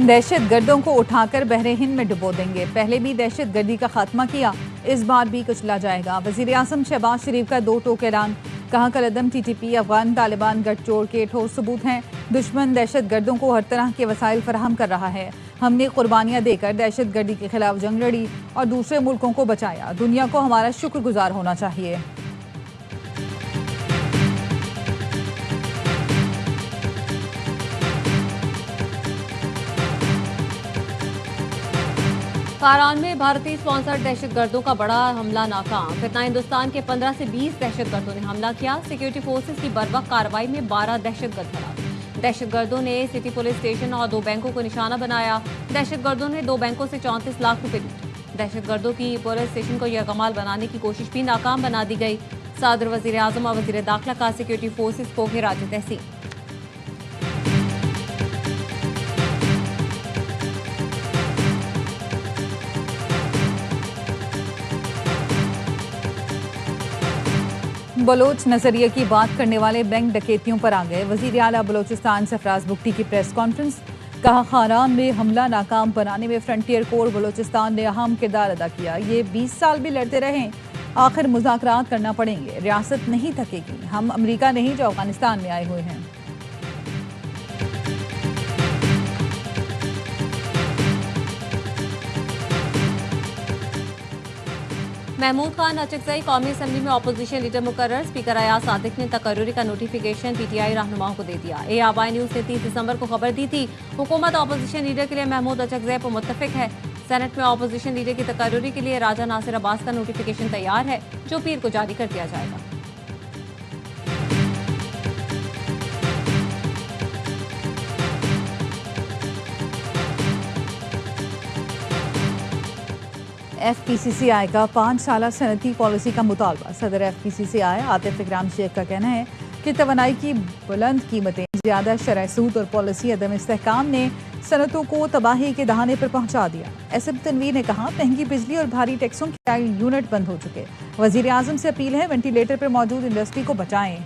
दहशत गर्दों को उठाकर बहरे हिंद में डुबो देंगे। पहले भी दहशत गर्दी का खात्मा किया, इस बार भी कुचला जाएगा। वजीर आजम शहबाज शरीफ का दो टोक ऐलान। कहा कलअदम टीटीपी अफगान तालिबान गठजोड़ के ठोस सबूत हैं। दुश्मन दहशत गर्दों को हर तरह के वसाइल फराहम कर रहा है। हमने कुर्बानियां देकर दहशत गर्दी के खिलाफ जंग लड़ी और दूसरे मुल्कों को बचाया। दुनिया को हमारा शुक्रगुजार होना चाहिए। कारान में भारतीय स्पॉन्सर्ड दहशतगर्दों का बड़ा हमला नाकाम। फितना हिंदुस्तान के 15 से 20 दहशतगर्दों ने हमला किया। सिक्योरिटी फोर्सेस की बर्वक्त कार्रवाई में 12 दहशतगर्द हलाक। दहशतगर्दों ने सिटी पुलिस स्टेशन और 2 बैंकों को निशाना बनाया। दहशतगर्दों ने 2 बैंकों से 34 लाख रुपए लूटे। दहशतगर्दों की पुलिस स्टेशन को यरगमाल बनाने की कोशिश भी नाकाम बना दी गई। सदर, वजीर आजम और वजीर दाखिला का सिक्योरिटी फोर्सेस को खिराज तहसीन। बलोच नजरिए की बात करने वाले बैंक डकैतियों पर आ गए। वजीर आला बलोचिस्तान सरफराज बुगटी की प्रेस कॉन्फ्रेंस। कहा खारान में हमला नाकाम बनाने में फ्रंटियर कोर बलोचिस्तान ने अहम किरदार अदा किया। ये 20 साल भी लड़ते रहे, आखिर मुज़ाकरात करना पड़ेंगे। रियासत नहीं थकेगी। हम अमेरिका नहीं जो अफगानिस्तान में आए हुए हैं। महमूद खान अचकजई कौमी असम्बली में अपोजिशन लीडर मुकर्रर। स्पीकर अयाज सादिक ने तकर्रुरी का नोटिफिकेशन पीटीआई रहनुमाओं को दे दिया। आबाई न्यूज ने 30 दिसंबर को खबर दी थी हुकूमत अपोजिशन लीडर के लिए महमूद अचकजई पर मुत्तफिक है। सेनेट में अपोजिशन लीडर की तकर्रुरी के लिए राजा नासिर अब्बास का नोटिफिकेशन तैयार है, जो पीर को जारी कर दिया जाएगा। FPCCI का 5 साला सनती पॉलिसी का मुतालबा। सदर FPCCI आतिफ इकराम शेख का कहना है कि तवानाई की बुलंद कीमतें, ज्यादा शरह सूद और पॉलिसी अदम इस्तेहकाम ने सनतों को तबाही के दहाने पर पहुंचा दिया। एसएम तनवीर ने कहा महंगी बिजली और भारी टैक्सों के यूनिट बंद हो चुके। वजीर आजम से अपील है वेंटिलेटर पर मौजूद इंडस्ट्री को बचाएं।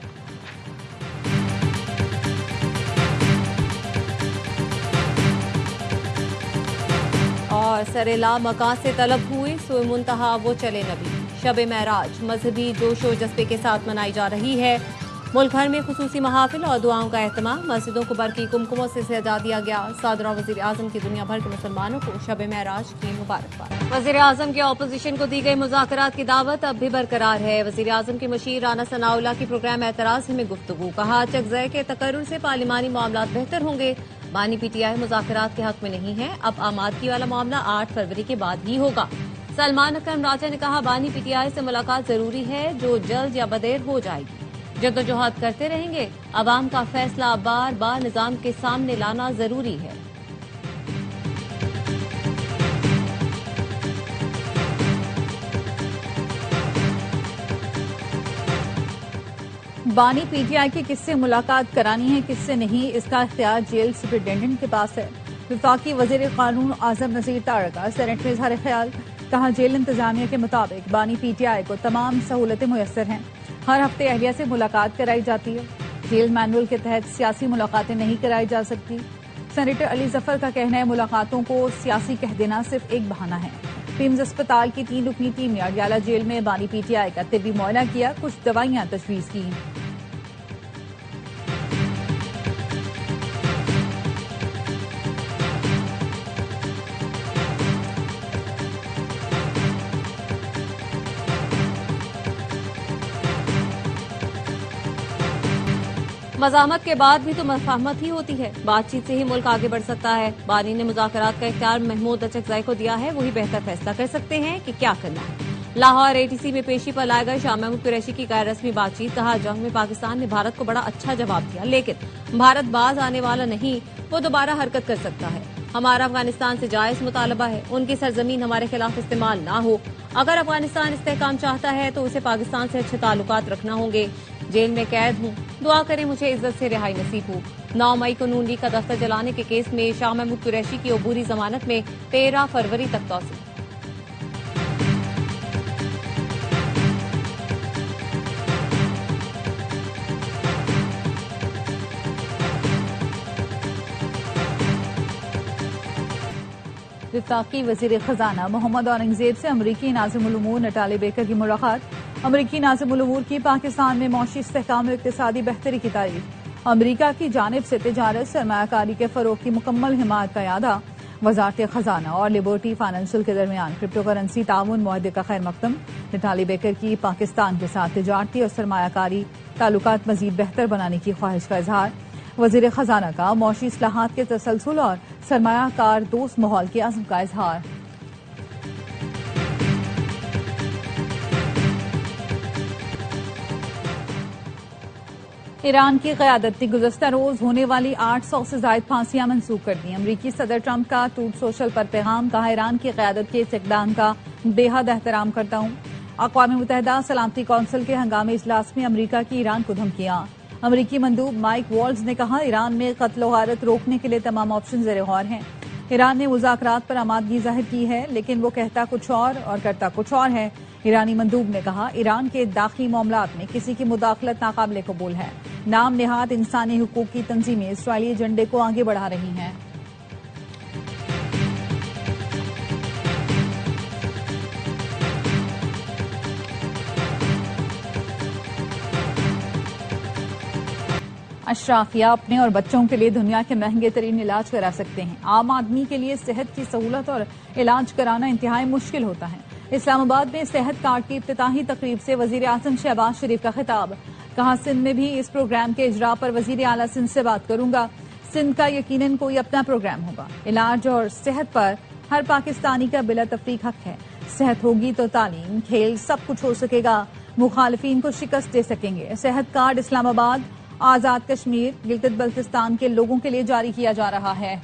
और सरेला मकान से तलब हुई सोए मुंतहा वो चले नबी। शब महराज मजहबी जोश व जज्बे के साथ मनाई जा रही है। मुल्क भर में खुसूसी महाफिल और दुआओं का एहतमाम। मस्जिदों को बरकी कुमकुमों से सजा दिया गया। सदर और वजीर आजम की दुनिया भर के मुसलमानों को शब महराज की मुबारकबाद। वजीर आजम की अपोजिशन को दी गई मुज़ाकरात की दावत अब भी बरकरार है। वजीर आजम की मशीर राना सनाउल्लाह की प्रोग्राम एतराज में गुफ्तगू। कहा अचकजई के तकर्रुर से पार्लिमानी मामलात बेहतर होंगे। बानी पीटीआई मुज़ाकरात के हक में नहीं है। अब आमादगी वाला मामला 8 फरवरी के बाद ही होगा। सलमान अकरम राजा ने कहा बानी पीटीआई से मुलाकात जरूरी है, जो जल्द या बदेर हो जाएगी। जद्दोजहद करते रहेंगे। अवाम का फैसला बार बार निजाम के सामने लाना जरूरी है। बानी पीटीआई की किससे मुलाकात करानी है किससे नहीं, इसका इख्तियार जेल सुपरिटेंडेंट के पास है। वफाकी वजीर कानून आजम नसीर तारका सेनेट में इजहार ख्याल। कहा जेल इंतजामिया के मुताबिक बानी पीटीआई को तमाम सहूलतें मुयस्सर हैं। हर हफ्ते अहलिया से मुलाकात कराई जाती है। जेल मैनुअल के तहत सियासी मुलाकातें नहीं कराई जा सकती। सेनेटर अली जफर का कहना है मुलाकातों को सियासी कह देना सिर्फ एक बहाना है। पिम्स अस्पताल की 3 रुकनी टीम ने अडियाला जेल में बानी पीटीआई का तिब्बी मुआयना किया, कुछ दवाइयां तजवीज की। मज़ामत के बाद भी तो मफाहमत ही होती है। बातचीत से ही मुल्क आगे बढ़ सकता है। बानी ने मुज़ाकरात का इख्तियार महमूद अचकजई को दिया है। वही बेहतर फैसला कर सकते हैं कि क्या करना है। लाहौर ATC में पेशी पर लाए गए शाह महमूद कुरैशी की गैर रस्मी बातचीत। कहा जंग में पाकिस्तान ने भारत को बड़ा अच्छा जवाब दिया, लेकिन भारत बाज आने वाला नहीं, वो दोबारा हरकत कर सकता है। हमारा अफगानिस्तान से जायज मुतालबा है, उनकी सरजमीन हमारे खिलाफ इस्तेमाल ना हो। अगर अफगानिस्तान इस्तेहकाम चाहता है तो उसे पाकिस्तान से अच्छे ताल्लुकात रखना होंगे। जेल में कैद हूँ, दुआ करें मुझे इज्जत से रिहाई नसीब हो। 9 मई को नून लीग का दफ्तर जलाने के केस में शाह महमूद कुरैशी की अबूरी जमानत में 13 फरवरी तक तौसील। वफाकी वजीर खजाना मोहम्मद औरंगजेब से अमरीकी नाज़िमुल उमूर नटाली बेकर की मुलाकात। अमरीकी नाज़िमुल उमूर की पाकिस्तान में मौशी इस्तेहकाम और इक़्तिसादी बेहतरी की तारीफ। अमरीका की जानिब से तिजारत सरमायाकारी के फरोग की मुकम्मल हिमायत का यादा। वजारत खजाना और लिबर्टी फाइनेंशियल के दरमियान क्रिप्टो करेंसी ताउन मुआहदे का खैर मकदम। नटाली बेकर की पाकिस्तान के साथ तिजारती और सरमायाकारी ताल्लुकात मजीद बेहतर बनाने की ख्वाहिश का इजहार। वजीर खजाना का मौशी इस्लाहात के तसलसल और सरमायाकार दोस्त माहौल के अज़्म का इजहार। ईरान की क़यादत ने गुज़श्ता रोज होने वाली 800 से ज़ायद फांसियां मंसूख कर दी। अमरीकी सदर ट्रंप का ट्रूथ सोशल पर पैगाम, कहा ईरान की क़यादत के इस इक़दाम का बेहद एहतराम करता हूं। अक़वाम मुत्तहिदा सलामती कौंसिल के हंगामी इजलास में अमरीका की ईरान को धमकियां। अमरीकी मंदूब माइक वॉल्स ने कहा ईरान में कत्ल गारत रोकने के लिए तमाम ऑप्शन ज़ेरे गौर हैं। ईरान ने मुज़ाकरात पर आमादगी जाहिर की है, लेकिन वो कहता कुछ और करता कुछ और है। ईरानी मंदूब ने कहा ईरान के दाखिली मामलात में किसी की मुदाखलत नाकाबिले कबूल है। नाम नेहाद इंसानी हुकूक की तंजीमें इस्राईली एजेंडे को आगे बढ़ा रही हैं। अशराफिया अपने और बच्चों के लिए दुनिया के महंगे तरीन इलाज करा सकते हैं। आम आदमी के लिए सेहत की सहूलत और इलाज कराना इंतहाई मुश्किल होता है। इस्लामाबाद में सेहत कार्ड की इफ्तिताही तकरीब से वजीर आज़म शहबाज शरीफ का खिताब, कहा सिंध में भी इस प्रोग्राम के इजरा पर वजीर आला सिंध से बात करूंगा। सिंध का यकीनन कोई अपना प्रोग्राम होगा। इलाज और सेहत पर हर पाकिस्तानी का बिला तफरीक हक है। सेहत होगी तो तालीम, खेल सब कुछ हो सकेगा। मुखालिफिन को शिकस्त दे सकेंगे। सेहत कार्ड इस्लामाबाद, आजाद कश्मीर, गिलगित बल्तिस्तान के लोगों के लिए जारी किया जा रहा है।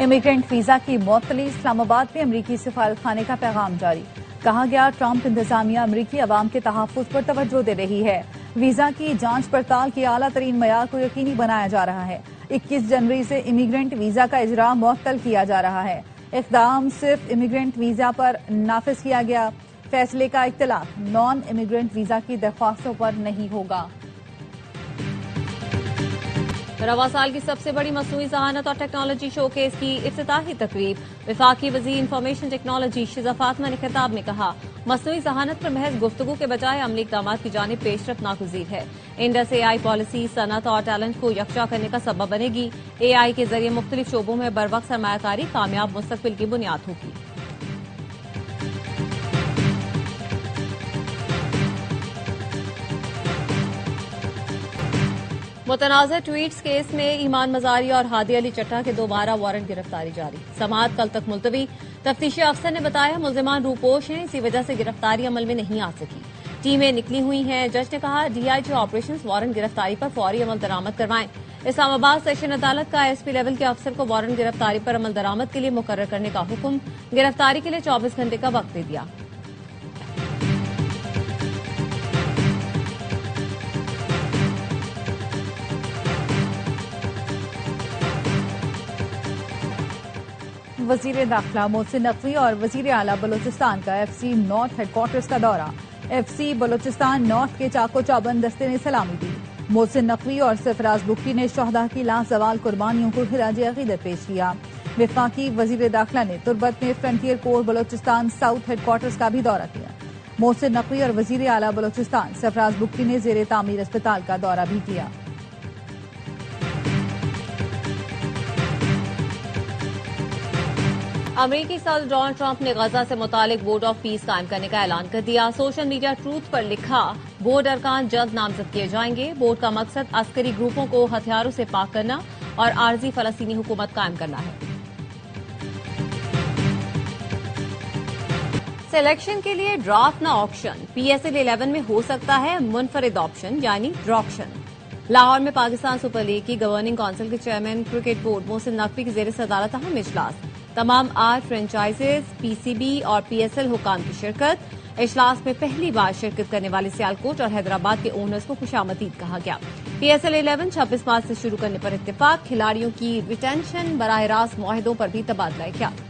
इमिग्रेंट वीजा की मुअत्तली, इस्लामाबाद में अमरीकी सफारत खाने का पैगाम जारी। कहा गया ट्रंप इंतजामिया अमरीकी अवाम के तहफ़्फ़ुज़ पर तवज्जो दे रही है। वीजा की जांच पड़ताल के आला तरीन मयार को यकीनी बनाया जा रहा है। 21 जनवरी से इमिग्रेंट वीजा का इजरा मुअत्तल किया जा रहा है। इक़दाम सिर्फ इमिग्रेंट वीजा पर नाफिज किया गया। फैसले का इख्तिलाफ नॉन इमिग्रेंट वीजा की दरख्वास्तों पर नहीं होगा। रवा साल की सबसे बड़ी मसनूई ज़हानत और टेक्नोलॉजी शोकेस की इफ्तिताही तकरीब। वफाकी वज़ीर इंफॉर्मेशन टेक्नोलॉजी शिज़ा फातिमा ने खिताब में कहा मसनूई ज़हानत पर महज गुफ्तगू के बजाय अमली इक़दाम की जानिब पेशरफ्त नागुज़ीर है। इंडस AI पॉलिसी सनत और टैलेंट को यकजा करने का सबब बनेगी। AI के जरिए मुख्तलिफ शोबों में बरवक्त सरमायाकारी कामयाब मुस्तकबिल की बुनियाद होगी। मुतनाज़ा ट्वीट्स केस में ईमान मजारी और हादी अली चट्टा के दोबारा वारंट गिरफ्तारी जारी। समाअत कल तक मुलतवी। तफ्तीशी अफसर ने बताया मुल्जिमान रूपोश हैं, इसी वजह से गिरफ्तारी अमल में नहीं आ सकी। टीमें निकली हुई हैं। जज ने कहा DIG ऑपरेशन वारंट गिरफ्तारी पर फौरी अमल दरामद करवाएं। इस्लामाबाद सेशन अदालत का SP लेवल के अफसर को वारंट गिरफ्तारी पर अमल दरामद के लिए मुकर्रर करने का हुक्म। गिरफ्तारी के लिए 24 घंटे का वक्त दे दिया। वजीर दाखिला मोहसिन नकवी और वजीर आला बलोचिस्तान का FC नॉर्थ हेडक्वार्टर्स का दौरा। FC बलोचिस्तान नॉर्थ के चाको चौबंद दस्ते ने सलामी दी। मोहसिन नकवी और सरफराज बुक्की ने शहदा की लाजवाल कुर्बानियों को खिराज अकीदत पेश किया। वफाकी वजीर दाखिला ने तुर्बत में frontier core Balochistan south headquarters का भी दौरा किया। मोहसिन नकवी और वजीर आला बलोचिस्तान सरफराज बुक्की ने जेर तामीर अस्पताल का दौरा भी किया। अमरीकी सदर डोनाल्ड ट्रंप ने गजा से मुतालिक बोर्ड ऑफ पीस कायम करने का ऐलान कर दिया। सोशल मीडिया ट्रूथ पर लिखा बोर्ड अरकान जल्द नामजद किए जाएंगे। बोर्ड का मकसद अस्करी ग्रुपों को हथियारों से पाक करना और आर्जी फलस्तीनी हुकूमत कायम करना है। सिलेक्शन के लिए ड्राफ्ट ना ऑक्शन। PSL 11 में हो सकता है मुनफरिद ऑप्शन यानी ड्रॉक्शन। लाहौर में पाकिस्तान सुपर लीग की गवर्निंग काउंसिल के chairman cricket board Mohsin Naqvi की जेर सदारत अहम इजलास। तमाम 8 फ्रेंचाइजेज, PCB और PSL हुकाम की शिरकत। इजलास में पहली बार शिरकत करने वाले सियालकोट और हैदराबाद के ओनर्स को खुशामदीद कहा गया। PSL 11 26 मार्च से शुरू करने पर इत्तेफाक। खिलाड़ियों की रिटेंशन, बराह रास्त मुआहदों पर भी तबादला ख्याल।